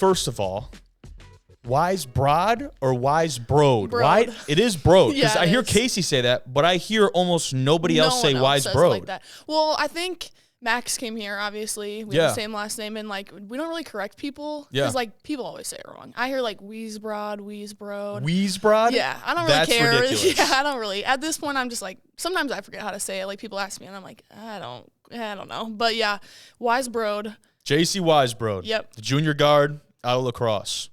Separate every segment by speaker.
Speaker 1: first of all, Weisbrod or Weisbrod?
Speaker 2: Brod.
Speaker 1: It is Brod. Because
Speaker 2: Yeah,
Speaker 1: I hear
Speaker 2: is.
Speaker 1: Casey say that, but I hear almost nobody else say Weisbrod.
Speaker 2: Like that. Well, I think Max came here, obviously. We have the same last name, and, like, we don't really correct people. Because, like, people always say it wrong. I hear, like, Weisbrod.
Speaker 1: Weisbrod?
Speaker 2: Yeah, I don't really care.
Speaker 1: Ridiculous.
Speaker 2: Yeah, I don't really. At this point, I'm just, like, sometimes I forget how to say it. Like, people ask me, and I'm like, I don't know. But, yeah, Weisbrod.
Speaker 1: Jacy Weisbrod.
Speaker 2: Yep.
Speaker 1: The junior guard out of lacrosse.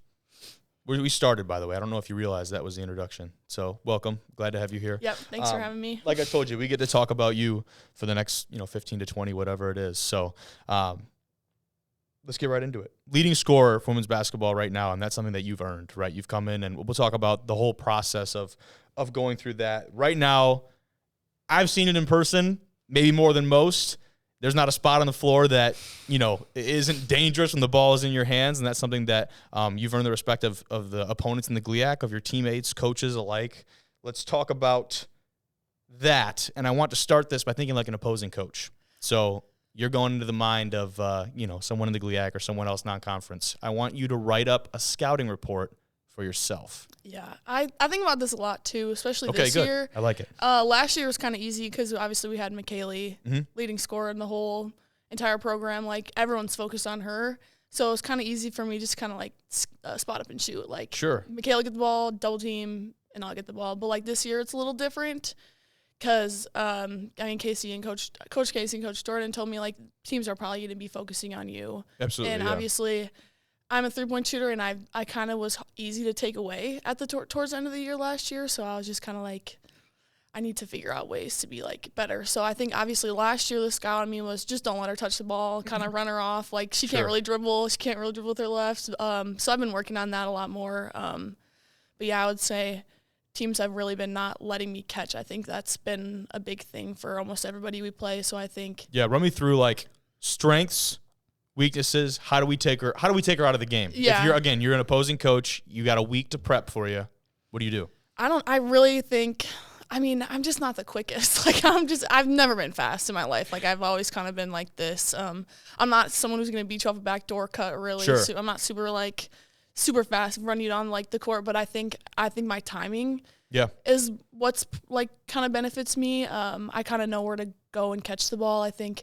Speaker 1: We started, by the way. I don't know if you realized that was the introduction. So, welcome. Glad to have you here.
Speaker 2: Yep, thanks for having me.
Speaker 1: Like I told you, we get to talk about you for the next, 15 to 20, whatever it is. So, let's get right into it. Leading scorer for women's basketball right now, and that's something that you've earned, right? You've come in, and we'll talk about the whole process of going through that. Right now, I've seen it in person, maybe more than most. There's not a spot on the floor that, isn't dangerous when the ball is in your hands, and that's something that you've earned the respect of the opponents in the GLIAC, of your teammates, coaches alike. Let's talk about that, and I want to start this by thinking like an opposing coach. So you're going into the mind of, someone in the GLIAC or someone else non-conference. I want you to write up a scouting report for yourself.
Speaker 2: Yeah, I think about this a lot too, especially this
Speaker 1: good.
Speaker 2: year.
Speaker 1: I like it.
Speaker 2: Last year was kind of easy because obviously we had McKaylee,
Speaker 1: Mm-hmm.
Speaker 2: leading scorer in the whole entire program. Like, everyone's focused on her. So it was kind of easy for me just kind of like spot up and shoot. Like,
Speaker 1: Sure.
Speaker 2: McKaylee get the ball, double team, and I'll get the ball. But, like, this year it's a little different because, Casey and Coach Casey and Coach Jordan told me, like, teams are probably going to be focusing on you.
Speaker 1: Absolutely,
Speaker 2: And obviously I'm a three-point shooter, and I kind of was easy to take away at the towards the end of the year last year. So I was just kind of like, I need to figure out ways to be, like, better. So I think obviously last year the scout on me was just don't let her touch the ball, kind of run her off. Like, she can't really dribble. She can't really dribble with her left. So I've been working on that a lot more. But, yeah, I would say teams have really been not letting me catch. I think that's been a big thing for almost everybody we play. So I think.
Speaker 1: Yeah, run me through, like, strengths, weaknesses. How do we take her out of the game?
Speaker 2: Yeah.
Speaker 1: If you're an opposing coach, you got a week to prep for you. What do you do?
Speaker 2: I really think, I'm just not the quickest. Like, I've never been fast in my life. Like, I've always kind of been like this. I'm not someone who's going to beat you off a backdoor cut, really.
Speaker 1: Sure.
Speaker 2: I'm not super fast, run you down, like, the court, but I think my timing is what's, like, kind of benefits me. I kind of know where to go and catch the ball. I think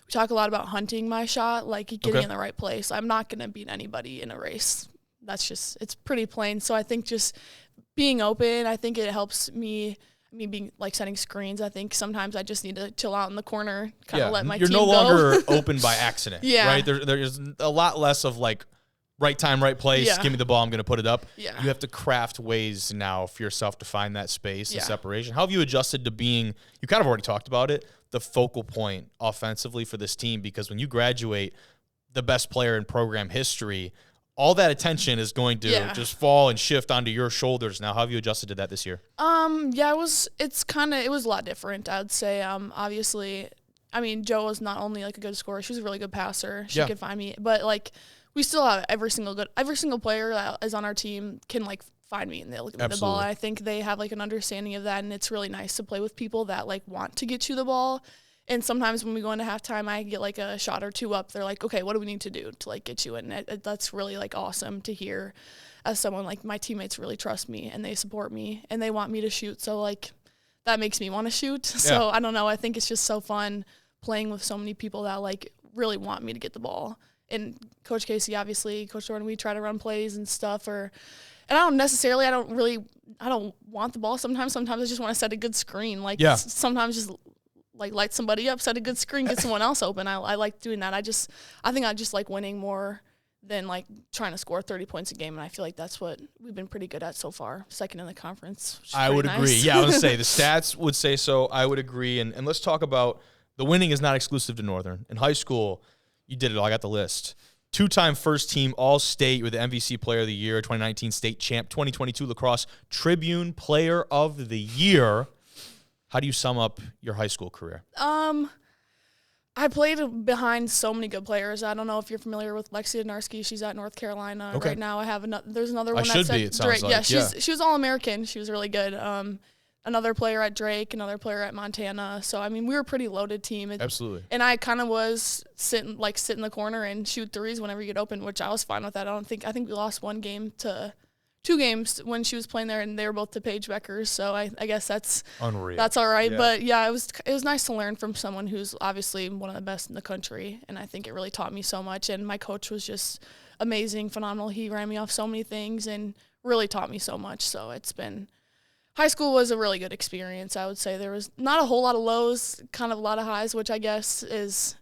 Speaker 2: we talk a lot about hunting my shot, like getting in the right place. I'm not going to beat anybody in a race. It's pretty plain. So I think just being open, I think it helps me being, like, setting screens. I think sometimes I just need to chill out in the corner, kind of let my team go.
Speaker 1: You're no longer open by accident,
Speaker 2: Yeah.
Speaker 1: right? There's a lot less of, like, right time, right place, give me the ball, I'm going to put it up.
Speaker 2: Yeah.
Speaker 1: You have to craft ways now for yourself to find that space and
Speaker 2: Yeah.
Speaker 1: separation. How have you adjusted to being, you kind of already talked about it, the focal point offensively for this team? Because when you graduate the best player in program history, all that attention is going to just fall and shift onto your shoulders now. How have you adjusted to that this year?
Speaker 2: It was a lot different, I would say. Obviously, Jo was not only, like, a good scorer, she was a really good passer. She could find me, but, like, we still have every single player that is on our team can, like, find me and they'll get me the ball. And I think they have, like, an understanding of that, and it's really nice to play with people that, like, want to get you the ball. And sometimes when we go into halftime, I get, like, a shot or two up. They're like, okay, what do we need to do to, like, get you in? That's really, like, awesome to hear as someone, like, my teammates really trust me and they support me and they want me to shoot. So, like, that makes me want to shoot. So I don't know. I think it's just so fun playing with so many people that, like, really want me to get the ball. And Coach Casey, obviously, Coach Jordan, we try to run plays and stuff. And I don't want the ball sometimes. Sometimes I just want to set a good screen. Like, sometimes just, like, light somebody up, set a good screen, get someone else open. I like doing that. I think I just like winning more than, like, trying to score 30 points a game. And I feel like that's what we've been pretty good at so far. Second in the conference.
Speaker 1: I would agree. Yeah, I would say the stats would say so. I would agree. And let's talk about the winning is not exclusive to Northern. In high school, you did it all. I got the list. 2-time first-team All-State. You were the MVC Player of the Year, 2019 State Champ, 2022 Lacrosse Tribune Player of the Year. How do you sum up your high school career?
Speaker 2: I played behind so many good players. I don't know if you're familiar with Lexi Donarski. She's at North Carolina right now. There's another one.
Speaker 1: It sounds like.
Speaker 2: Yeah, she was All-American. She was really good. another player at Drake, another player at Montana. So, I mean, we were a pretty loaded team.
Speaker 1: Absolutely.
Speaker 2: And I kind of was sit in the corner and shoot threes whenever you get open, which I was fine with that. I think we lost 2 games when she was playing there, and they were both to Paige Beckers. So I guess that's
Speaker 1: unreal.
Speaker 2: That's all right. Yeah. But yeah, it was nice to learn from someone who's obviously one of the best in the country, and I think it really taught me so much. And my coach was just amazing, phenomenal. He ran me off so many things and really taught me so much. So high school was a really good experience. I would say there was not a whole lot of lows, kind of a lot of highs, which I guess is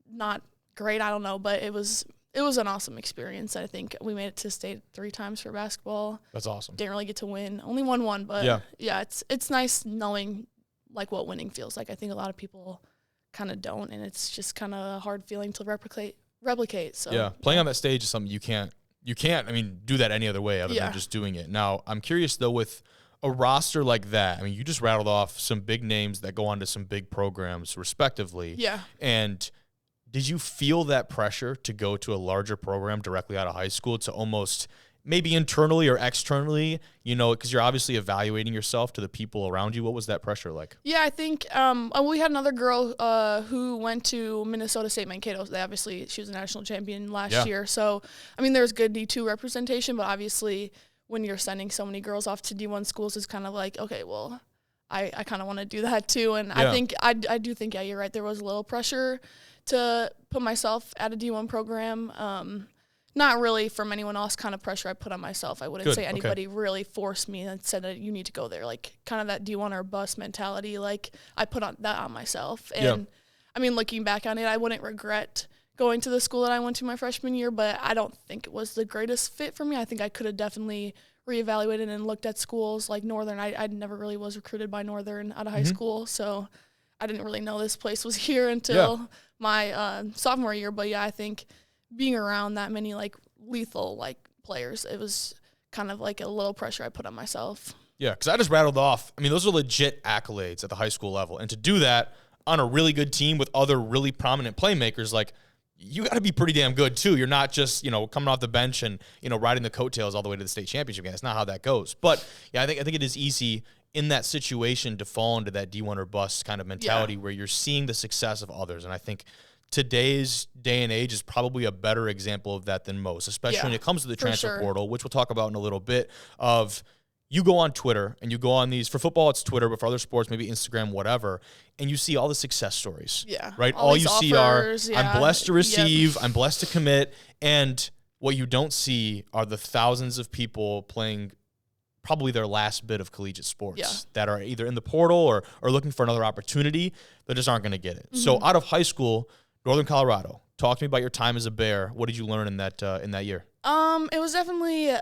Speaker 2: not great. I don't know, but it was an awesome experience. I think we made it to state 3 times for basketball.
Speaker 1: That's awesome.
Speaker 2: Didn't really get to win. Only won one, but yeah, it's nice knowing like what winning feels like. I think a lot of people kind of don't, and it's just kind of a hard feeling to replicate. So
Speaker 1: yeah, playing on that stage is something you can't I mean, do that any other way other than just doing it. Now, I'm curious though, with a roster like that, I mean, you just rattled off some big names that go on to some big programs respectively.
Speaker 2: Yeah.
Speaker 1: And did you feel that pressure to go to a larger program directly out of high school to almost maybe internally or externally, because you're obviously evaluating yourself to the people around you? What was that pressure like?
Speaker 2: Yeah, I think we had another girl who went to Minnesota State Mankato. She was a national champion last year. So, I mean, there's good D2 representation, but obviously when you're sending so many girls off to D1 schools, it's kind of like, okay, well, I kind of want to do that too. And I think I do think, you're right. There was a little pressure to put myself at a D1 program. Not really from anyone else, kind of pressure I put on myself. I wouldn't say anybody really forced me and said that you need to go there. Like kind of that D1 or bust mentality. Like I put that on myself. And I mean, looking back on it, I wouldn't regret going to the school that I went to my freshman year, but I don't think it was the greatest fit for me. I think I could have definitely reevaluated and looked at schools like Northern. I never really was recruited by Northern out of high school, so I didn't really know this place was here until my sophomore year. But yeah, I think being around that many like lethal like players, it was kind of like a little pressure I put on myself.
Speaker 1: Yeah, because I just rattled off, I mean, those are legit accolades at the high school level. And to do that on a really good team with other really prominent playmakers, like, you got to be pretty damn good too. You're not just, coming off the bench and, riding the coattails all the way to the state championship game. That's not how that goes. But yeah, I think it is easy in that situation to fall into that D1 or bust kind of mentality where you're seeing the success of others. And I think today's day and age is probably a better example of that than most, especially when it comes to the transfer portal, which we'll talk about in a little bit. You go on Twitter and you go on these, for football it's Twitter, but for other sports maybe Instagram, whatever, and you see all the success stories.
Speaker 2: Yeah.
Speaker 1: Right? All you see are, I'm blessed to receive, I'm blessed to commit, and what you don't see are the thousands of people playing probably their last bit of collegiate sports that are either in the portal or looking for another opportunity that just aren't going to get it. Mm-hmm. So out of high school, Northern Colorado, talk to me about your time as a Bear. What did you learn in that year?
Speaker 2: It was definitely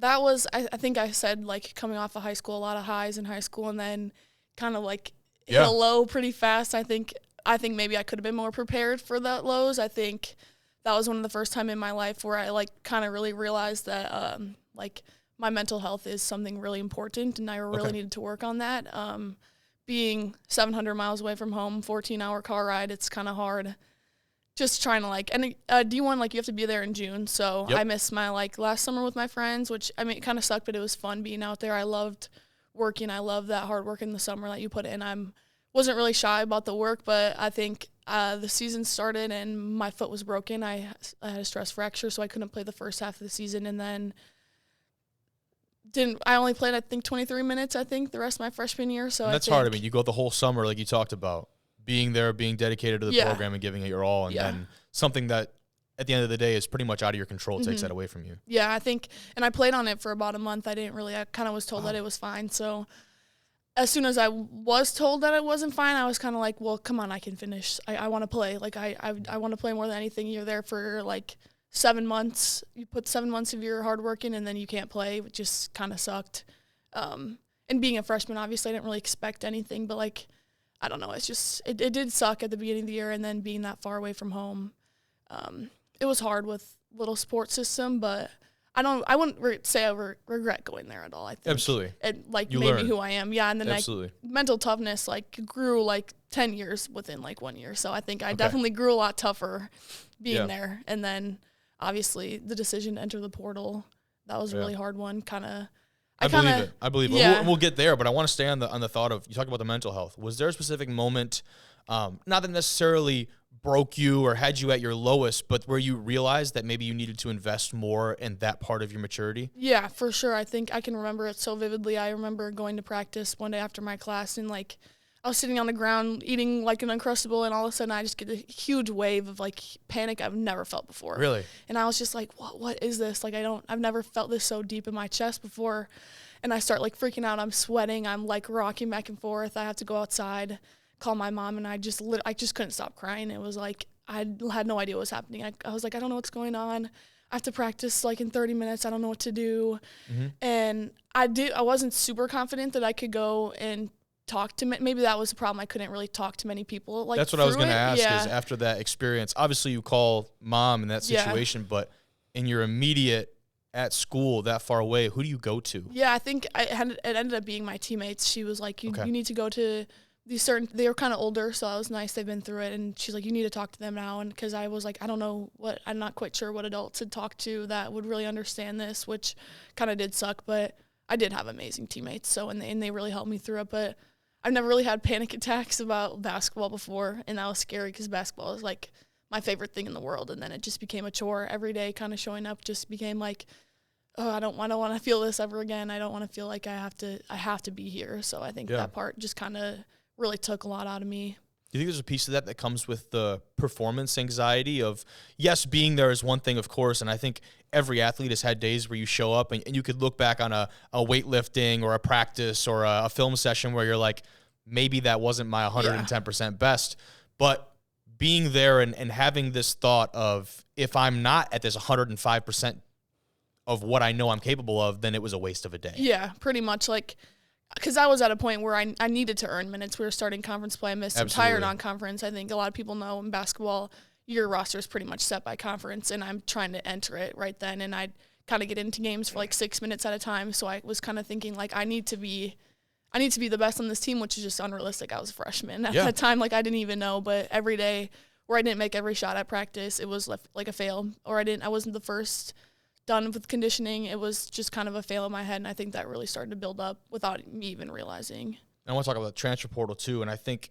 Speaker 2: that was, I think I said, like, coming off of high school, a lot of highs in high school, and then kind of, like, hit a low pretty fast. I think maybe I could have been more prepared for that lows. I think that was one of the first time in my life where I, like, kind of really realized that, like, my mental health is something really important, and I really needed to work on that. Being 700 miles away from home, 14-hour car ride, it's kind of hard. Just trying to, like, and D1, like, you have to be there in June, so I missed my, like, last summer with my friends, which, I mean, it kind of sucked, but it was fun being out there. I loved working. I loved that hard work in the summer that you put in. Wasn't really shy about the work, but I think the season started and my foot was broken. I had a stress fracture, so I couldn't play the first half of the season, and then I only played, I think, 23 minutes, the rest of my freshman year. So
Speaker 1: that's hard. I mean, you go the whole summer, like you talked about, being there, being dedicated to the program and giving it your all, and then something that at the end of the day is pretty much out of your control takes that away from you.
Speaker 2: Yeah, I think, and I played on it for about a month. I kind of was told that it was fine. So as soon as I was told that it wasn't fine, I was kind of like, well, come on, I can finish. I want to play. Like, I want to play more than anything. You're there for, like, 7 months. You put 7 months of your hard work in, and then you can't play. It just kind of sucked. And being a freshman, obviously, I didn't really expect anything, but, like, I don't know. It's just, it did suck at the beginning of the year, and then being that far away from home, it was hard with little support system, but I wouldn't say I regret going there at all. I think
Speaker 1: absolutely,
Speaker 2: it made me who I am. Yeah, and then mental toughness, like, grew like 10 years within like 1 year. So I think I definitely grew a lot tougher being there. And then obviously the decision to enter the portal, that was a really hard one.
Speaker 1: I believe it.
Speaker 2: Yeah.
Speaker 1: We'll get there, but I want to stay on the thought of, you talk about the mental health. Was there a specific moment, not that necessarily broke you or had you at your lowest, but where you realized that maybe you needed to invest more in that part of your maturity?
Speaker 2: Yeah, for sure. I think I can remember it so vividly. I remember going to practice one day after my class, and like I was sitting on the ground eating like an Uncrustable, and all of a sudden I just get a huge wave of like panic I've never felt before.
Speaker 1: Really?
Speaker 2: And I was just like, what is this? Like I've never felt this so deep in my chest before. And I start like freaking out. I'm sweating. I'm like rocking back and forth. I have to go outside, call my mom, and I just couldn't stop crying. It was like I had no idea what was happening. I was like, I don't know what's going on. I have to practice like in 30 minutes. I don't know what to do. Mm-hmm. And I wasn't super confident that I could go and talk to maybe that was the problem. I couldn't really talk to many people. Like,
Speaker 1: that's what I was going to ask.
Speaker 2: Yeah.
Speaker 1: Is after that experience, obviously you call mom in that situation, but in your immediate at school that far away, who do you go to?
Speaker 2: Yeah, I think it ended up being my teammates. She was like, you need to go to these they were kind of older, so it was nice. They've been through it. And she's like, you need to talk to them now. And because I was like, I'm not quite sure what adults to talk to that would really understand this, which kind of did suck. But I did have amazing teammates. So, and they really helped me through it. But I've never really had panic attacks about basketball before. And that was scary because basketball is like my favorite thing in the world. And then it just became a chore every day. Kind of showing up just became like, oh, I don't want to feel this ever again. I don't want to feel like I have to be here. So I think that part just kind of really took a lot out of me.
Speaker 1: Do you think there's a piece of that comes with the performance anxiety of, yes, being there is one thing, of course, and I think every athlete has had days where you show up and you could look back on a weightlifting or a practice or a film session where you're like, maybe that wasn't my 110% best, but being there and having this thought of, if I'm not at this 105% of what I know I'm capable of, then it was a waste of a day.
Speaker 2: Yeah, pretty much. Like, because I was at a point where I needed to earn minutes. We were starting conference play. I missed entire non-conference. I think a lot of people know in basketball, your roster is pretty much set by conference, and I'm trying to enter it right then. And I'd kind of get into games for like 6 minutes at a time. So I was kind of thinking like, I need to be the best on this team, which is just unrealistic. I was a freshman at that time. Like I didn't even know, but every day where I didn't make every shot at practice, it was like a fail, or I wasn't the first done with conditioning. It was just kind of a fail in my head, and I think that really started to build up without me even realizing.
Speaker 1: And I want to talk about the transfer portal too, and I think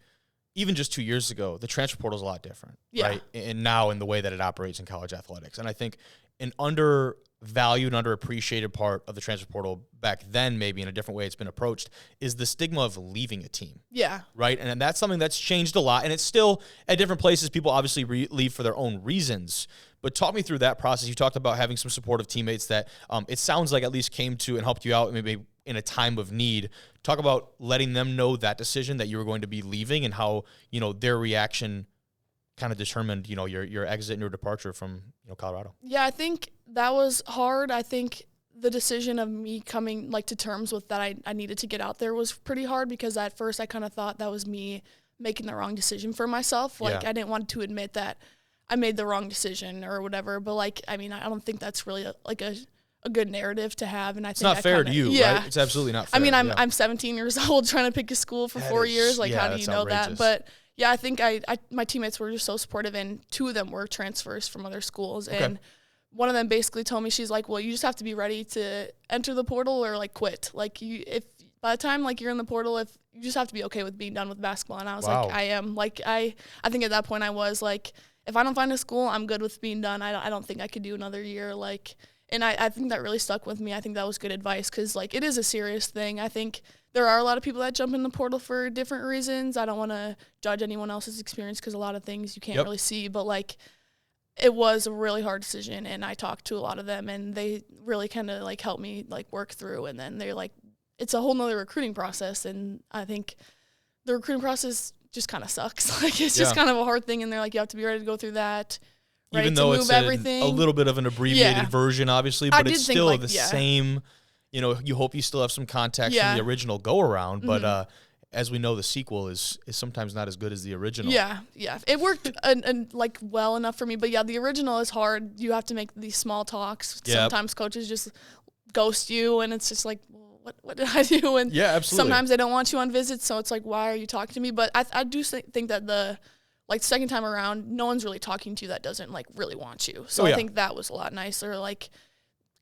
Speaker 1: even just 2 years ago, the transfer portal is a lot different, right? And now in the way that it operates in college athletics. And I think an undervalued, underappreciated part of the transfer portal back then, maybe in a different way it's been approached, is the stigma of leaving a team. Yeah. Right? And that's something that's changed a lot, and it's still at different places. People obviously leave for their own reasons. But talk me through that process. You talked about having some supportive teammates that it sounds like at least came to and helped you out maybe in a time of need. Talk about letting them know that decision that you were going to be leaving and how, their reaction kind of determined, your exit and your departure from, Colorado.
Speaker 2: Yeah, I think that was hard. I think the decision of me coming to terms with that I needed to get out there was pretty hard, because at first I kind of thought that was me making the wrong decision for myself. I didn't want to admit that I made the wrong decision or whatever. But I don't think that's really a good narrative to have. And I think
Speaker 1: it's not fair to you, right? It's absolutely not fair.
Speaker 2: I'm 17 years old trying to pick a school for 4 years. How do you know that? But yeah, I think my teammates were just so supportive, and 2 of them were transfers from other schools. Okay. And one of them basically told me, she's like, well, you just have to be ready to enter the portal or quit. If by the time you're in the portal, if you just have to be okay with being done with basketball. And I was like, I am. I think at that point I was like, if I don't find a school, I'm good with being done. I don't think I could do another year. And I think that really stuck with me. I think that was good advice, because it is a serious thing. I think there are a lot of people that jump in the portal for different reasons. I don't want to judge anyone else's experience, because a lot of things you can't really see. But it was a really hard decision, and I talked to a lot of them, and they really kind of helped me work through. And then they're it's a whole nother recruiting process, and I think the recruiting process just kind of sucks. It's just kind of a hard thing, and they're you have to be ready to go through that.
Speaker 1: Even though it's a little bit of an abbreviated version, obviously, but it's still the same. You hope you still have some context from the original go around, but as we know, the sequel is sometimes not as good as the original. Yeah.
Speaker 2: It worked well enough for me, but the original is hard. You have to make these small talks. Yep. Sometimes coaches just ghost you, and it's just what did I do? And
Speaker 1: absolutely.
Speaker 2: Sometimes they don't want you on visits, so it's why are you talking to me? But I do think that the second time around, no one's really talking to you that doesn't really want you. So I think that was a lot nicer.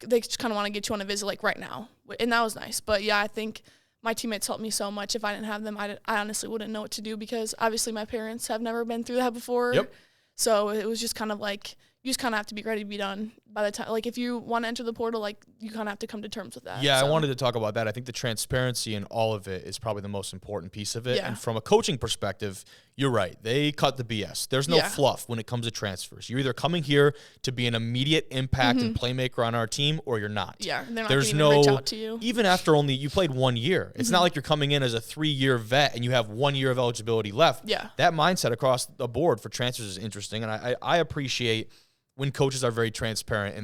Speaker 2: they just kind of want to get you on a visit like right now. And that was nice. But yeah, I think my teammates helped me so much. If I didn't have them, I honestly wouldn't know what to do, because obviously my parents have never been through that before.
Speaker 1: Yep.
Speaker 2: So it was just kind of like, you just kind of have to be ready to be done by the time. Like if you want to enter the portal, like you kind of have to come to terms with that.
Speaker 1: Yeah,
Speaker 2: so.
Speaker 1: I wanted to talk about that. I think the transparency in all of it is probably the most important piece of it.
Speaker 2: Yeah.
Speaker 1: And from a coaching perspective, you're right. They cut the BS. There's no fluff when it comes to transfers. You're either coming here to be an immediate impact and playmaker on our team, or you're not.
Speaker 2: Yeah, they're not
Speaker 1: There's
Speaker 2: going to reach out to you.
Speaker 1: Even after you played 1 year. It's not like you're coming in as a 3-year vet and you have 1 year of eligibility left.
Speaker 2: Yeah.
Speaker 1: That mindset across the board for transfers is interesting, and I appreciate when coaches are very transparent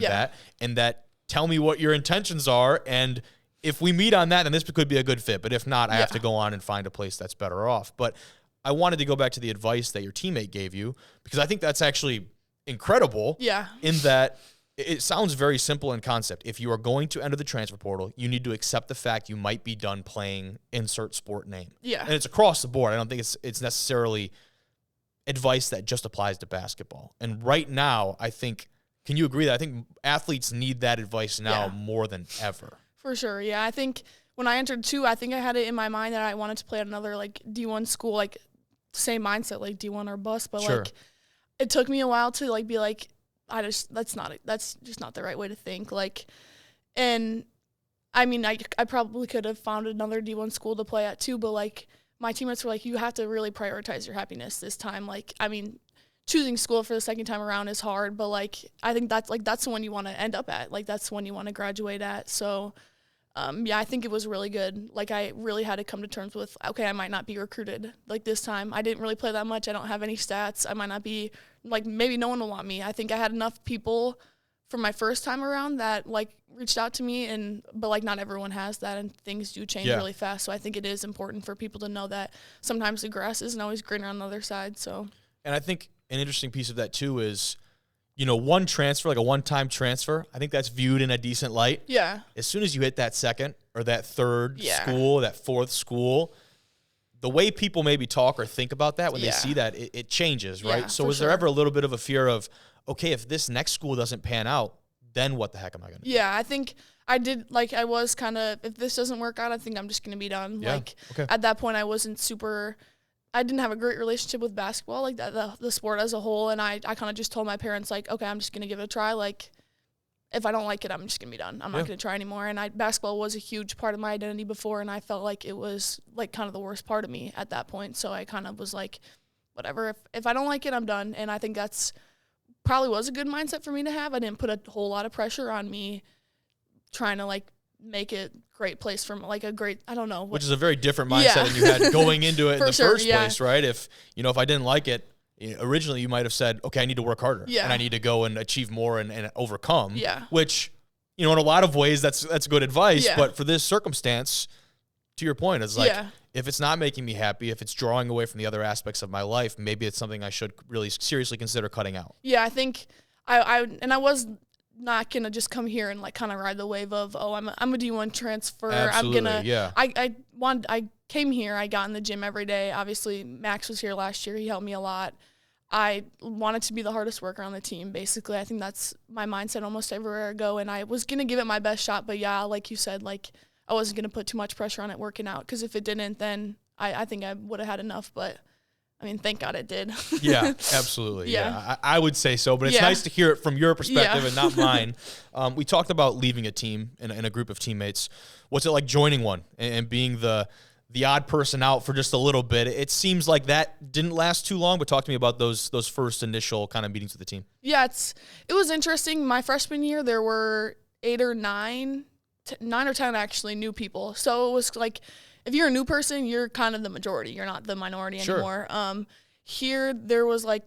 Speaker 1: in that tell me what your intentions are, and if we meet on that, then this could be a good fit. But if not, I have to go on and find a place that's better off. But I wanted to go back to the advice that your teammate gave you, because I think that's actually incredible.
Speaker 2: Yeah.
Speaker 1: In that it sounds very simple in concept. If you are going to enter the transfer portal, you need to accept the fact you might be done playing insert sport name.
Speaker 2: Yeah.
Speaker 1: And it's across the board. I don't think it's necessarily advice that just applies to basketball. And right now, I think, can you agree that I think athletes need that advice now more than ever? For
Speaker 2: sure, yeah. I think when I entered too, I think I had it in my mind that I wanted to play at another like D1 school, like same mindset, like D1 or bust. But like it took me a while to like be like, that's just not the right way to think. Like, and I mean, I probably could have found another D1 school to play at too, but like, my teammates were like, you have to really prioritize your happiness this time. Like, I mean, choosing school for the second time around is hard, but like, I think that's the one you want to end up at. Like, that's the one you want to graduate at. So, yeah, I think it was really good. Like, I really had to come to terms with, okay, I might not be recruited like this time. I didn't really play that much. I don't have any stats. I might not be, like, maybe no one will want me. I think I had enough people from my first time around that like reached out to me, but like not everyone has that, and things do change really fast. So I think it is important for people to know that sometimes the grass isn't always greener on the other side. So,
Speaker 1: and I think an interesting piece of that too is, one transfer, like a one-time transfer, I think that's viewed in a decent light.
Speaker 2: Yeah.
Speaker 1: As soon as you hit that second or that third school, that fourth school, the way people maybe talk or think about that when they see that, it changes, right? So was there ever a little bit of a fear of, okay, if this next school doesn't pan out, then what the heck am I going to do?
Speaker 2: Yeah, I think I did, like, I was kind of, if this doesn't work out, I think I'm just going to be done.
Speaker 1: Yeah.
Speaker 2: Like, at that point, I didn't have a great relationship with basketball, like the sport as a whole, and I kind of just told my parents, like, okay, I'm just going to give it a try. Like, if I don't like it, I'm just going to be done. I'm not going to try anymore. And basketball was a huge part of my identity before, and I felt like it was, like, kind of the worst part of me at that point. So I kind of was like, whatever, if I don't like it, I'm done. And I think that's probably was a good mindset for me to have. I didn't put a whole lot of pressure on me trying to, like, make it a great place from, like, a great, I don't know.
Speaker 1: Which is a very different mindset than you had going into it in the first place, right? If I didn't like it, originally you might have said, okay, I need to work harder.
Speaker 2: Yeah.
Speaker 1: And I need to go and achieve more and overcome.
Speaker 2: Yeah.
Speaker 1: Which, in a lot of ways, that's good advice. Yeah. But for this circumstance, to your point, it's like, if it's not making me happy, if it's drawing away from the other aspects of my life, maybe it's something I should really seriously consider cutting out. Yeah,
Speaker 2: I think I was not gonna just come here and like kind of ride the wave of, oh, I'm a D1 transfer.
Speaker 1: Absolutely,
Speaker 2: I came here, I got in the gym every day. Obviously, Max was here last year. He helped me a lot. I wanted to be the hardest worker on the team, basically. I think that's my mindset almost everywhere I go, and I was gonna give it my best shot. But yeah, like you said, like, I wasn't going to put too much pressure on it working out, because if it didn't, then I think I would have had enough. But, I mean, thank God it did.
Speaker 1: Yeah, absolutely. Yeah, I would say so. But it's nice to hear it from your perspective and not mine. We talked about leaving a team in a group of teammates. What's it like joining one and being the odd person out for just a little bit? It seems like that didn't last too long, but talk to me about those first initial kind of meetings with the team.
Speaker 2: Yeah, it was interesting. My freshman year, there were 8 or 9 or 10 actually new people. So it was like, if you're a new person, you're kind of the majority. You're not the minority anymore. Here there was like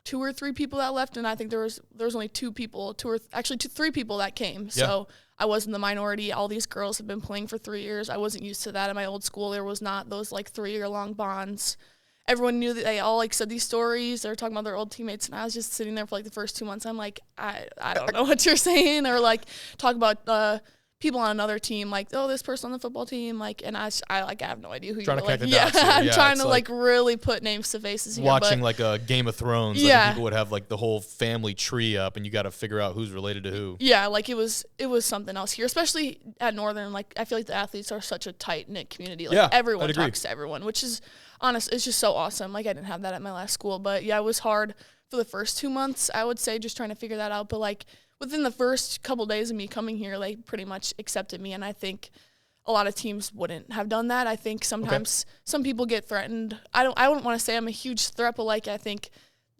Speaker 2: 2 or 3 people that left, and I think there was only 3 people that came. So I wasn't the minority. All these girls have been playing for 3 years. I wasn't used to that at my old school. There was not those like 3-year-long bonds. Everyone knew that they all like said these stories. They were talking about their old teammates, and I was just sitting there for like the first 2 months. I'm like, I don't know what you're saying, or like talk about people on another team, like, oh, this person on the football team, like, and I have no idea who
Speaker 1: trying
Speaker 2: you're
Speaker 1: to connect
Speaker 2: like.
Speaker 1: the dots
Speaker 2: Yeah,
Speaker 1: here.
Speaker 2: I'm
Speaker 1: Yeah,
Speaker 2: trying
Speaker 1: it's
Speaker 2: to like really put names to faces here.
Speaker 1: Watching like a Game of Thrones, like
Speaker 2: Yeah.
Speaker 1: people would have like the whole family tree up, and you got to figure out who's related to who.
Speaker 2: Yeah, like it was something else here, especially at Northern. Like I feel like the athletes are such a tight knit community. Like everyone talks to everyone, which is honest. It's just so awesome. Like I didn't have that at my last school, but yeah, it was hard for the first 2 months. I would say just trying to figure that out, but like within the first couple days of me coming here, like pretty much accepted me, and I think a lot of teams wouldn't have done that. I think sometimes some people get threatened. I wouldn't want to say I'm a huge threat, but like I think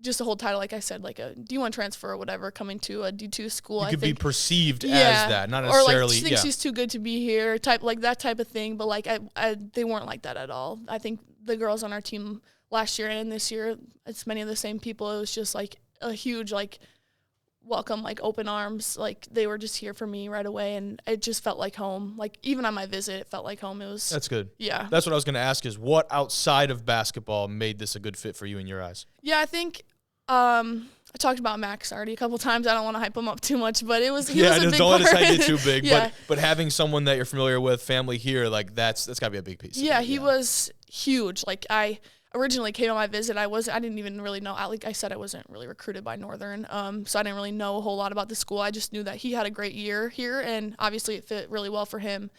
Speaker 2: just the whole title, like I said, like a D1 transfer or whatever, coming to a D2 school.
Speaker 1: You could be perceived as that, not
Speaker 2: necessarily. Or like
Speaker 1: necessarily.
Speaker 2: think she's too good to be here, like that type of thing. But like they weren't like that at all. I think the girls on our team last year and this year, it's many of the same people. It was just like a huge like welcome, like open arms. Like they were just here for me right away, and it just felt like home. Like even on my visit, it felt like home. It was.
Speaker 1: That's good.
Speaker 2: Yeah.
Speaker 1: That's what I was going to ask is what outside of basketball made this a good fit for you in your eyes?
Speaker 2: Yeah, I think I talked about Max already a couple times. I don't want to hype him up too much, but he was a big
Speaker 1: don't let his hype get too big.
Speaker 2: Yeah.
Speaker 1: But having someone that you're familiar with, family here, like that's got to be a big piece.
Speaker 2: Yeah, he was huge. Like I originally came on my visit, I didn't even really know. Like I said, I wasn't really recruited by Northern, so I didn't really know a whole lot about the school. I just knew that he had a great year here, and obviously it fit really well for him.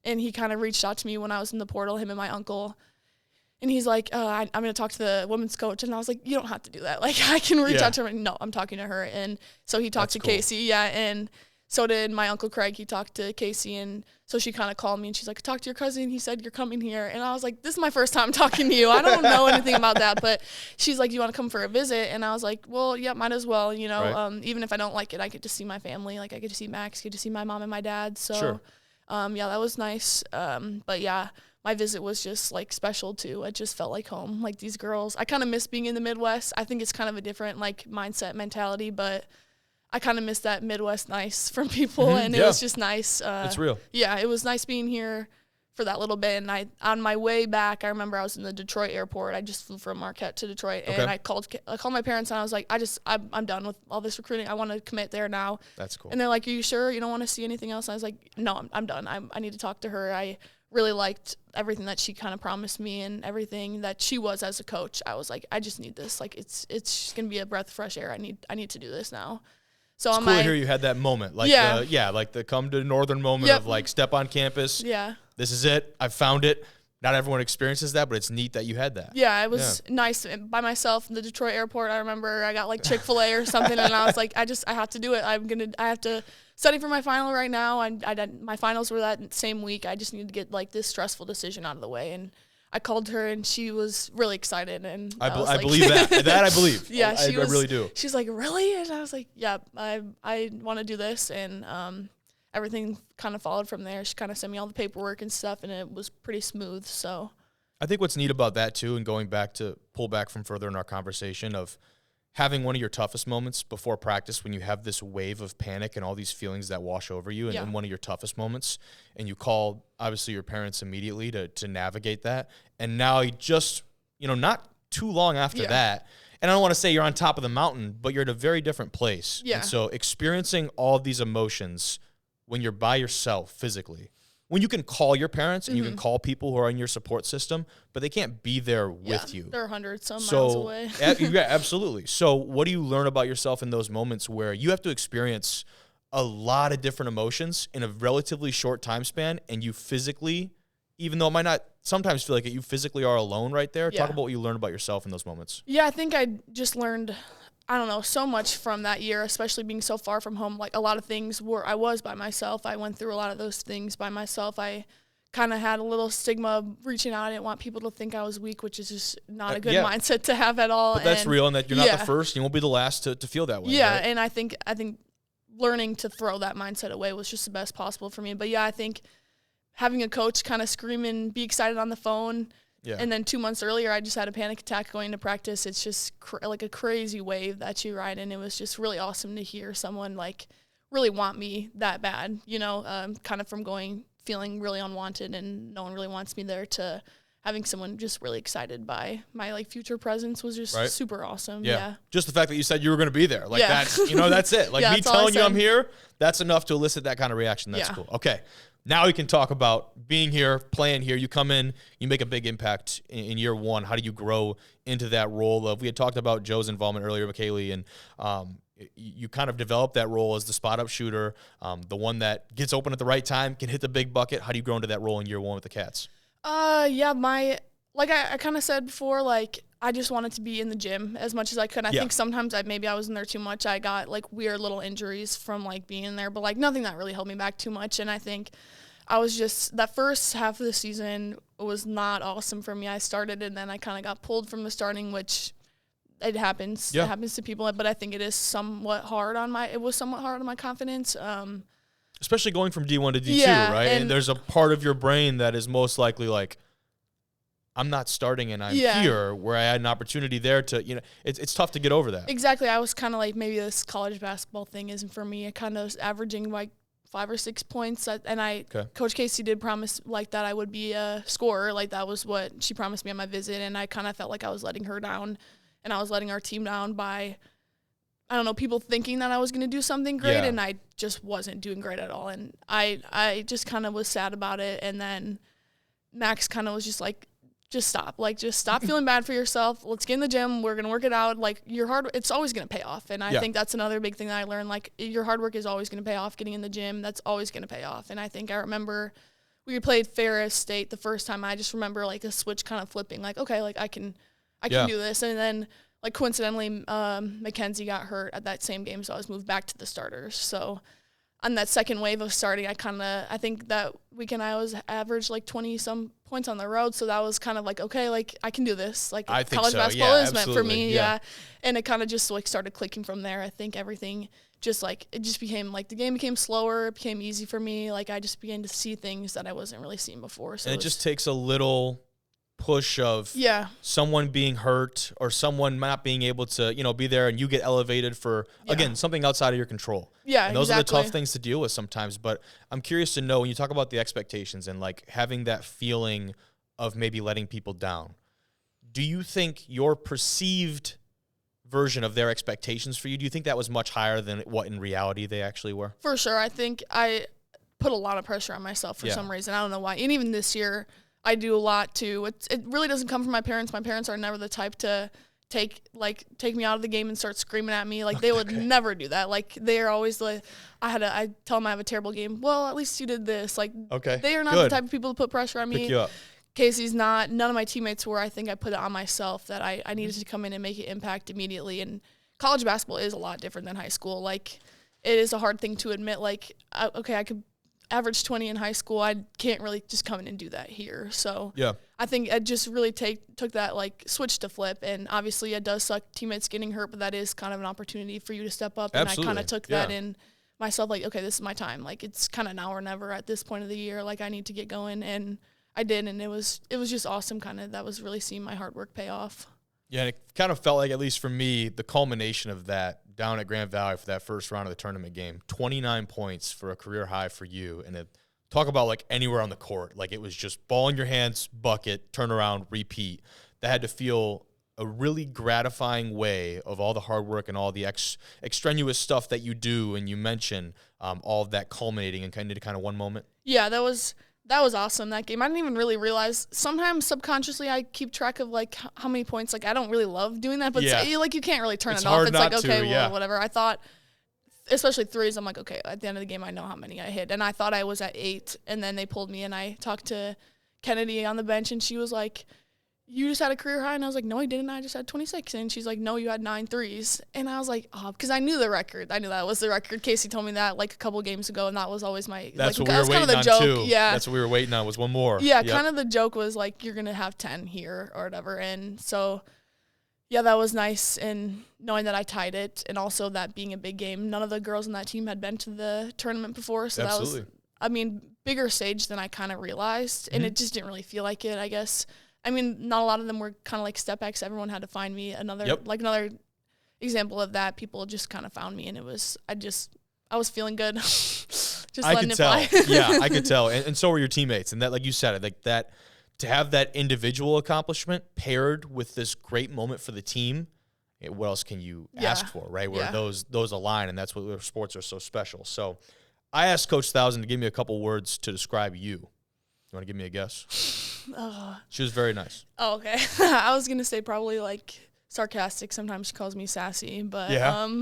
Speaker 2: And he kind of reached out to me when I was in the portal, him and my uncle. And he's like, I'm going to talk to the women's coach. And I was like, you don't have to do that. Like, I can reach out to her. No, I'm talking to her. And so he talked to Casey. Yeah, and so did my Uncle Craig. He talked to Casey. And so she kind of called me, and she's like, talk to your cousin. He said, you're coming here. And I was like, this is my first time talking to you. I don't know anything about that. But she's like, you want to come for a visit? And I was like, well, yeah, might as well. You know,
Speaker 1: right.
Speaker 2: Even if I don't like it, I get to see my family. Like, I get to see Max, get to see my mom and my dad. So,
Speaker 1: sure.
Speaker 2: Yeah, that was nice. But, yeah. My visit was just, like, special, too. It just felt like home. Like, these girls, I kind of miss being in the Midwest. I think it's kind of a different, like, mindset, mentality, but I kind of miss that Midwest nice from people, and it was just nice.
Speaker 1: It's real.
Speaker 2: Yeah, it was nice being here for that little bit, and on my way back, I remember I was in the Detroit airport. I just flew from Marquette to Detroit, and I called my parents, and I was like, I'm done with all this recruiting. I want to commit there now.
Speaker 1: That's cool.
Speaker 2: And they're like, are you sure you don't want to see anything else? And I was like, no, I'm done. I need to talk to her. I really liked everything that she kind of promised me and everything that she was as a coach. I was like, I just need this. Like, it's going to be a breath of fresh air. I need to do this now. So
Speaker 1: it's cool to hear you had that moment. Like, like the come to Northern moment of like step on campus.
Speaker 2: Yeah.
Speaker 1: This is it. I found it. Not everyone experiences that, but it's neat that you had that.
Speaker 2: Yeah, it was nice by myself in the Detroit airport. I remember I got like Chick-fil-A or something, and I was like, I have to do it. I have to study for my final right now. My finals were that same week. I just need to get like this stressful decision out of the way. And I called her, and she was really excited. And
Speaker 1: I believe that. That I believe.
Speaker 2: Yeah,
Speaker 1: I really do.
Speaker 2: She's like, really? And I was like, yeah, I want to do this. And everything kind of followed from there. She kind of sent me all the paperwork and stuff, and it was pretty smooth. So
Speaker 1: I think what's neat about that too, and going back to pull back from further in our conversation of having one of your toughest moments before practice when you have this wave of panic and all these feelings that wash over you, and in one of your toughest moments, and you call obviously your parents immediately to navigate that, and now you just, not too long after that, and I don't want to say you're on top of the mountain, but you're at a very different place.
Speaker 2: Yeah.
Speaker 1: And so experiencing all of these emotions when you're by yourself physically, when you can call your parents and you can call people who are in your support system, but they can't be there with you.
Speaker 2: They're 100-some miles away.
Speaker 1: Yeah, absolutely. So what do you learn about yourself in those moments where you have to experience a lot of different emotions in a relatively short time span, and you physically, even though it might not sometimes feel like it, you physically are alone right there? Talk about what you learn about yourself in those moments.
Speaker 2: Yeah, I think I just learned, I don't know, so much from that year, especially being so far from home. Like, a lot of things were, I was by myself. I went through a lot of those things by myself. I kind of had a little stigma reaching out. I didn't want people to think I was weak, which is just not a good mindset to have at all.
Speaker 1: But that's real, and that you're not the first. You won't be the last to feel that way.
Speaker 2: Yeah,
Speaker 1: right?
Speaker 2: and I think learning to throw that mindset away was just the best possible for me. But, yeah, I think having a coach kind of screaming, be excited on the phone. Yeah. And then 2 months earlier, I just had a panic attack going to practice. It's just like a crazy wave that you ride, and it was just really awesome to hear someone like really want me that bad, kind of from feeling really unwanted and no one really wants me there, to having someone just really excited by my like future presence was just super awesome. Yeah.
Speaker 1: Just the fact that you said you were going to be there. Like that's, that's it. Like me telling you I'm here, that's enough to elicit that kind of reaction. That's cool. Okay. Now we can talk about being here, playing here. You come in, you make a big impact in year one. How do you grow into that role of, we had talked about Joe's involvement earlier, McKaylee, and you kind of develop that role as the spot-up shooter, the one that gets open at the right time, can hit the big bucket. How do you grow into that role in year one with the Cats?
Speaker 2: I kind of said before, like, I just wanted to be in the gym as much as I could. I think sometimes maybe I was in there too much. I got, like, weird little injuries from, like, being in there, but, like, nothing that really held me back too much. And I think I was just, that first half of the season was not awesome for me. I started and then I kind of got pulled from the starting, which it happens. Yeah. It happens to people, but I think it was somewhat hard on my confidence.
Speaker 1: Especially going from D1 to D2, right? And there's a part of your brain that is most likely like, I'm not starting and I'm here, where I had an opportunity there to, it's tough to get over that.
Speaker 2: Exactly. I was kind of like, maybe this college basketball thing isn't for me. I kind of was averaging like 5 or 6 points. Coach Casey did promise like that I would be a scorer. Like that was what she promised me on my visit. And I kind of felt like I was letting her down and I was letting our team down by, I don't know, people thinking that I was going to do something great, and I just wasn't doing great at all. And I just kind of was sad about it. And then Max kind of was just like, just stop feeling bad for yourself. Let's get in the gym. We're going to work it out. Like it's always going to pay off. And I think that's another big thing that I learned. Like your hard work is always going to pay off. Getting in the gym, that's always going to pay off. And I think I remember we played Ferris State the first time. I just remember like a switch kind of flipping, like, okay, like I can do this. And then like coincidentally, Mackenzie got hurt at that same game. So I was moved back to the starters. So on that second wave of starting, I think that weekend I was averaged like 20 some points on the road. So that was kind of like, okay, like I can do this. Like college basketball is meant for me. Yeah. And it kind of just like started clicking from there. I think everything it just became like the game became slower. It became easy for me. Like I just began to see things that I wasn't really seeing before. So
Speaker 1: and it just takes a little push of someone being hurt or someone not being able to, be there, and you get elevated for, again, something outside of your control.
Speaker 2: Yeah,
Speaker 1: and those are the tough things to deal with sometimes. But I'm curious to know, when you talk about the expectations and like having that feeling of maybe letting people down, do you think your perceived version of their expectations for you, do you think that was much higher than what in reality they actually were?
Speaker 2: For sure. I think I put a lot of pressure on myself for some reason. I don't know why. And even this year, I do a lot too. It really doesn't come from my parents. My parents are never the type to take me out of the game and start screaming at me. Like they would never do that. Like they are always like, I tell them I have a terrible game. Well, at least you did this. Like they are not the type of people to put pressure on me.
Speaker 1: Pick you up.
Speaker 2: Casey's not. None of my teammates were. I think I put it on myself that I needed to come in and make an impact immediately. And college basketball is a lot different than high school. Like it is a hard thing to admit. Like I could average 20 in high school. I can't really just come in and do that here. So I think it just really took that like switch to flip. And obviously it does suck teammates getting hurt, but that is kind of an opportunity for you to step up.
Speaker 1: Absolutely.
Speaker 2: And I kind of took that in myself, like, okay, this is my time. Like it's kind of now or never at this point of the year. Like I need to get going, and I did. And it was just awesome. Kind of, that was really seeing my hard work pay off.
Speaker 1: Yeah. And it kind of felt like, at least for me, the culmination of that down at Grand Valley for that first round of the tournament game, 29 points for a career high for you. And talk about like anywhere on the court. Like it was just ball in your hands, bucket, turn around, repeat. That had to feel a really gratifying way of all the hard work and all the extraneous stuff that you do. And you mention all of that culminating in kind of one moment.
Speaker 2: Yeah, that was awesome, that game. I didn't even really realize. Sometimes subconsciously I keep track of like how many points. Like I don't really love doing that, but you can't really turn it off. It's like, okay, well, whatever. I thought, especially threes, I'm like, okay, at the end of the game I know how many I hit. And I thought I was at 8, and then they pulled me, and I talked to Kennedy on the bench, and she was like, you just had a career high? And I was like, no, I didn't. I just had 26. And she's like, no, you had 9 threes. And I was like, oh, because I knew the record. I knew that was the record. Casey told me that like a couple games ago, and that was always my.
Speaker 1: That's
Speaker 2: like,
Speaker 1: what we were waiting on too.
Speaker 2: Yeah,
Speaker 1: that's what we were waiting on, was one more.
Speaker 2: Yeah, kind of the joke was like, you're gonna have 10 here or whatever. And so, yeah, that was nice. And knowing that I tied it, and also that being a big game, none of the girls on that team had been to the tournament before, so that was, I mean, bigger stage than I kind of realized, and it just didn't really feel like it, I guess. I mean, not a lot of them were kind of like step backs. Everyone had to find me. Another example of that, people just kind of found me, and I was feeling good. Just letting it fly.
Speaker 1: Yeah, I could tell. And so were your teammates. And that, like you said, like that to have that individual accomplishment paired with this great moment for the team, what else can you ask for, right? Where those align, and that's what sports are so special. So I asked Coach Thousand to give me a couple words to describe you. You want to give me a guess? She was very nice.
Speaker 2: Oh, okay. I was going to say probably like sarcastic. Sometimes she calls me sassy, but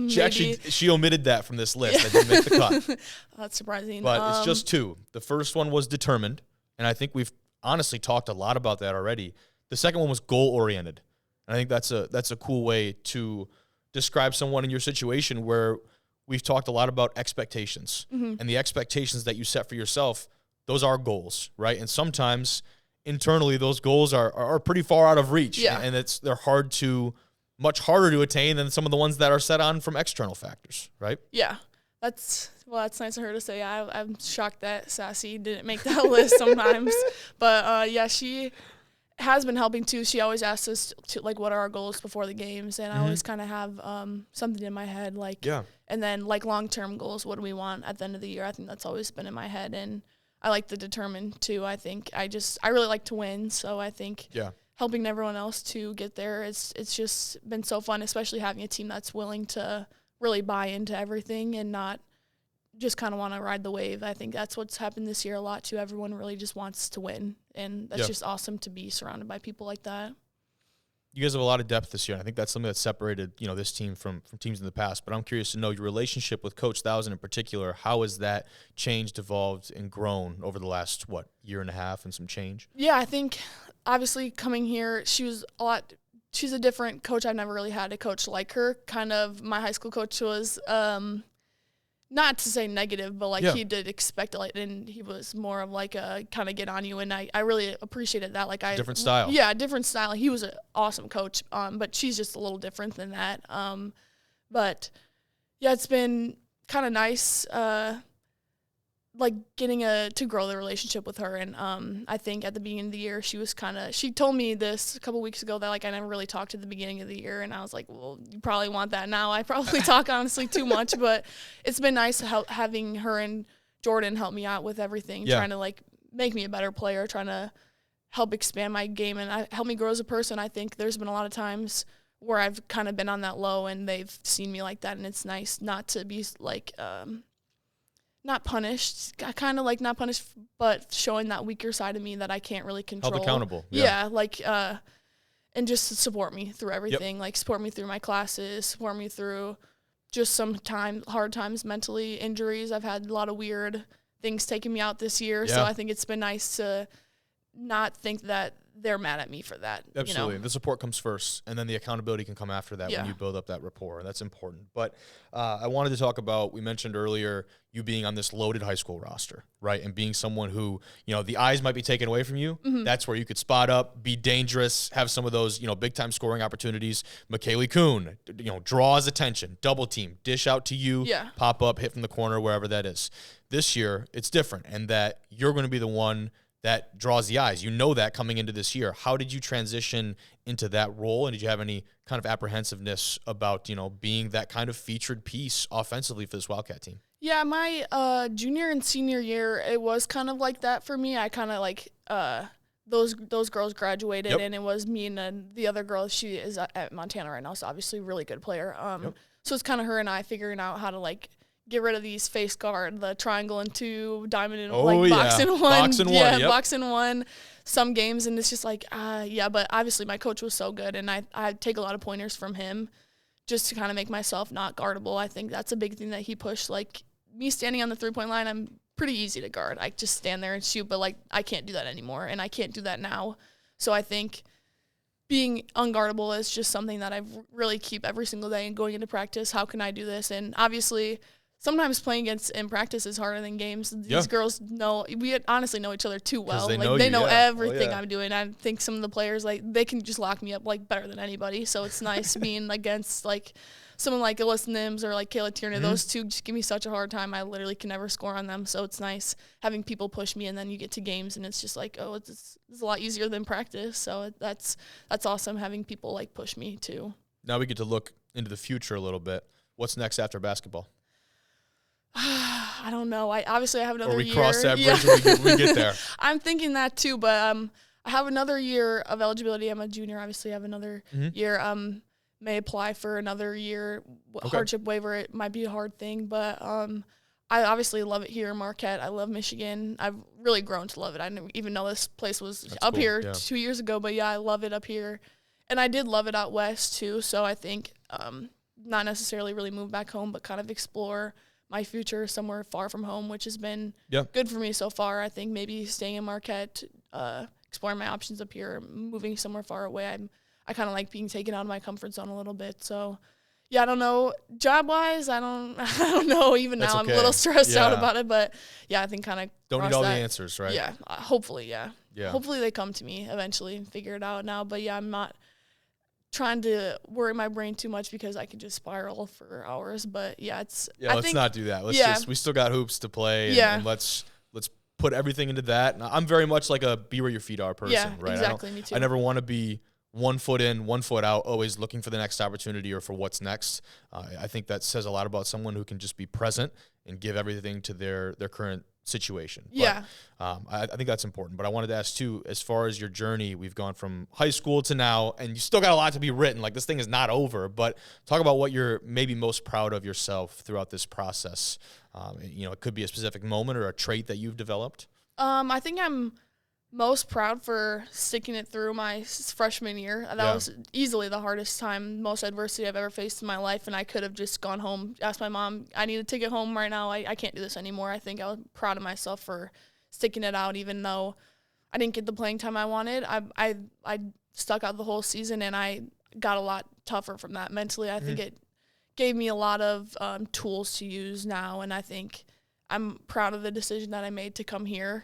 Speaker 1: she omitted that from this list. I didn't make the cut.
Speaker 2: That's surprising.
Speaker 1: But it's just two. The first one was determined, and I think we've honestly talked a lot about that already. The second one was goal-oriented. And I think that's a cool way to describe someone in your situation where we've talked a lot about expectations. And the expectations that you set for yourself, those are goals, right? And sometimes internally those goals are pretty far out of reach.
Speaker 2: Yeah.
Speaker 1: And they're much harder to attain than some of the ones that are set on from external factors, right?
Speaker 2: Yeah. That's nice of her to say. I'm shocked that Sassy didn't make that list sometimes. But she has been helping too. She always asks us to like, what are our goals before the games? And I always kind of have something in my head, like, and then like long-term goals. What do we want at the end of the year? I think that's always been in my head, and I like to determine too. I think I really like to win, so I think helping everyone else to get there, it's just been so fun, especially having a team that's willing to really buy into everything and not just kind of want to ride the wave. I think that's what's happened this year a lot too. Everyone really just wants to win, and that's just awesome to be surrounded by people like that.
Speaker 1: You guys have a lot of depth this year, and I think that's something that separated, this team from teams in the past. But I'm curious to know your relationship with Coach Thousand in particular. How has that changed, evolved, and grown over the last, year and a half and some change? Yeah,
Speaker 2: I think obviously coming here, she's a different coach. I've never really had a coach like her. Kind of my high school coach was not to say negative, but he did expect it, and he was more of like a kind of get on you, and I really appreciated that.
Speaker 1: Different style.
Speaker 2: Yeah, different style. He was an awesome coach, but she's just a little different than that. But yeah, it's been kind of nice, getting to grow the relationship with her. And I think at the beginning of the year, she told me this a couple weeks ago that I never really talked at the beginning of the year, and I was like, well, you probably want that now. I probably talk honestly too much, but it's been nice having her and Jordan help me out with everything, trying to make me a better player, trying to help expand my game and help me grow as a person. I think there's been a lot of times where I've kind of been on that low, and they've seen me like that, and it's nice not to be not punished, kind of not punished, but showing that weaker side of me that I can't really control.
Speaker 1: Held accountable.
Speaker 2: Yeah, and just support me through everything. Support me through my classes, support me through just some hard times mentally, injuries. I've had a lot of weird things taking me out this year, so I think it's been nice to not think that they're mad at me for that.
Speaker 1: Absolutely. The support comes first, and then the accountability can come after that when you build up that rapport, and that's important. But I wanted to talk about, we mentioned earlier, you being on this loaded high school roster, right, and being someone who, the eyes might be taken away from you. That's where you could spot up, be dangerous, have some of those, big-time scoring opportunities. McKaylee Kuhn, draws attention, double team, dish out to you, pop up, hit from the corner, wherever that is. This year, it's different, and that you're going to be the one that draws the eyes. That coming into this year. How did you transition into that role, and did you have any kind of apprehensiveness about, being that kind of featured piece offensively for this Wildcat team?
Speaker 2: Yeah, my junior and senior year, it was kind of like that for me. I kind of those girls graduated, and it was me and the other girl. She is at Montana right now, so obviously a really good player. So it's kind of her and I figuring out how to get rid of these face guard, the triangle and two, diamond and box and one.
Speaker 1: Box and one,
Speaker 2: box and one. Some games, and it's just but obviously my coach was so good, and I take a lot of pointers from him just to kind of make myself not guardable. I think that's a big thing that he pushed. Me standing on the three-point line, I'm pretty easy to guard. I just stand there and shoot, but I can't do that anymore, and I can't do that now. So I think being unguardable is just something that I really keep every single day and going into practice. How can I do this? And obviously, sometimes playing against in practice is harder than games. These girls we honestly know each other too well. They know everything I'm doing. I think some of the players, they can just lock me up better than anybody. So it's nice being against someone like Alyssa Nims or Kayla Tierney. Those two just give me such a hard time. I literally can never score on them. So it's nice having people push me, and then you get to games and it's just it's a lot easier than practice. So that's awesome having people push me too.
Speaker 1: Now we get to look into the future a little bit. What's next after basketball?
Speaker 2: I don't know. I have another year.
Speaker 1: Or we cross that bridge when we get there.
Speaker 2: I'm thinking that too, but I have another year of eligibility. I'm a junior. Obviously, I have another year. May apply for another year. Hardship waiver, it might be a hard thing, but I obviously love it here in Marquette. I love Michigan. I've really grown to love it. I didn't even know this place was up here 2 years ago, but yeah, I love it up here. And I did love it out west too, so I think not necessarily really move back home, but kind of explore my future somewhere far from home, which has been good for me so far. I think maybe staying in Marquette, exploring my options up here, moving somewhere far away. I kind of like being taken out of my comfort zone a little bit. So, yeah, I don't know. Job-wise, I don't know. Even now, I'm a little stressed out about it. But, yeah, I think kind of
Speaker 1: don't need all the answers, right?
Speaker 2: Yeah, hopefully, yeah. Hopefully they come to me eventually and figure it out now. But, yeah, I'm not trying to worry my brain too much because I can just spiral for hours. But, yeah, it's –
Speaker 1: let's not do that. Let's we still got hoops to play. And let's put everything into that. And I'm very much like a be where your feet are person, right?
Speaker 2: Exactly, me too.
Speaker 1: I never want to be 1 foot in, 1 foot out, always looking for the next opportunity or for what's next. I think that says a lot about someone who can just be present and give everything to their current situation.
Speaker 2: Yeah.
Speaker 1: But, I think that's important. But I wanted to ask, too, as far as your journey, we've gone from high school to now, and you still got a lot to be written. Like, this thing is not over. But talk about what you're maybe most proud of yourself throughout this process. It could be a specific moment or a trait that you've developed.
Speaker 2: I think I'm most proud for sticking it through my freshman year. That was easily the hardest time, most adversity I've ever faced in my life, and I could have just gone home, asked my mom, I need a ticket home right now. I can't do this anymore. I think I was proud of myself for sticking it out, even though I didn't get the playing time I wanted. I stuck out the whole season, and I got a lot tougher from that mentally. I think it gave me a lot of tools to use now, and I think I'm proud of the decision that I made to come here.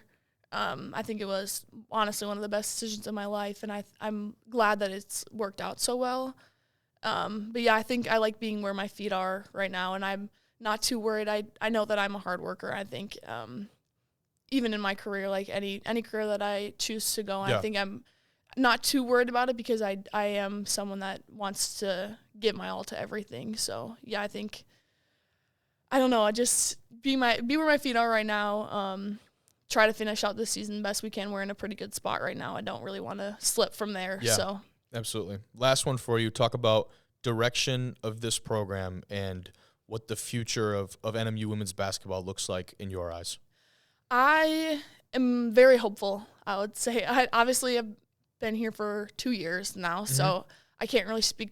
Speaker 2: I think it was honestly one of the best decisions of my life, and I'm glad that it's worked out so well. But yeah, I think I like being where my feet are right now, and I'm not too worried. I know that I'm a hard worker. I think even in my career, like any career that I choose to go on, I think I'm not too worried about it because I am someone that wants to give my all to everything. So yeah, I think I don't know. I just be where my feet are right now. Try to finish out this season the best we can. We're in a pretty good spot right now. I don't really want to slip from there.
Speaker 1: Yeah,
Speaker 2: so
Speaker 1: absolutely. Last one for you. Talk about direction of this program and what the future of NMU women's basketball looks like in your eyes.
Speaker 2: I am very hopeful, I would say. I obviously have been here for 2 years now, so I can't really speak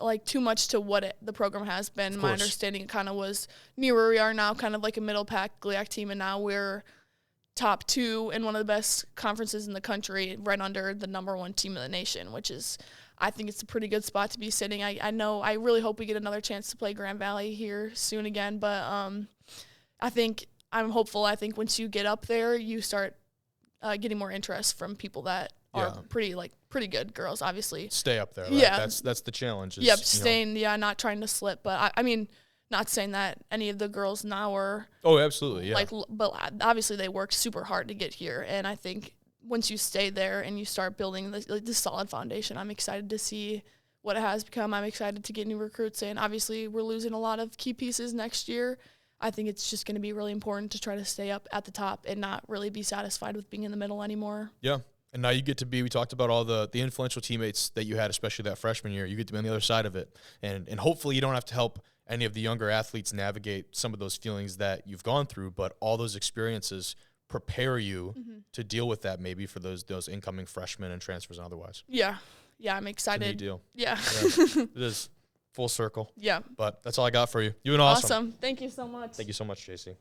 Speaker 2: like too much to what the program has been. My understanding kind of was near where we are now, kind of like a middle pack GLIAC team, and now we're top 2 in one of the best conferences in the country, right under the number 1 team in the nation, which is, I think it's a pretty good spot to be sitting. I know, I really hope we get another chance to play Grand Valley here soon again, but I think I'm hopeful. I think once you get up there, you start getting more interest from people that are pretty good girls, obviously.
Speaker 1: Stay up there, right?
Speaker 2: Yeah.
Speaker 1: That's the challenge.
Speaker 2: Staying, not trying to slip, but I mean, not saying that any of the girls now are.
Speaker 1: Oh, absolutely, yeah.
Speaker 2: But obviously they worked super hard to get here, and I think once you stay there and you start building this solid foundation, I'm excited to see what it has become. I'm excited to get new recruits in. Obviously, we're losing a lot of key pieces next year. I think it's just going to be really important to try to stay up at the top and not really be satisfied with being in the middle anymore.
Speaker 1: Yeah. And now you get to be, we talked about all the influential teammates that you had, especially that freshman year. You get to be on the other side of it. And hopefully you don't have to help any of the younger athletes navigate some of those feelings that you've gone through, but all those experiences prepare you to deal with that maybe for those incoming freshmen and transfers and otherwise.
Speaker 2: Yeah. Yeah, I'm excited.
Speaker 1: It's a neat deal.
Speaker 2: Yeah.
Speaker 1: It is full circle.
Speaker 2: Yeah.
Speaker 1: But that's all I got for you. You've been awesome.
Speaker 2: Thank you so much.
Speaker 1: Thank you so much, Jacy.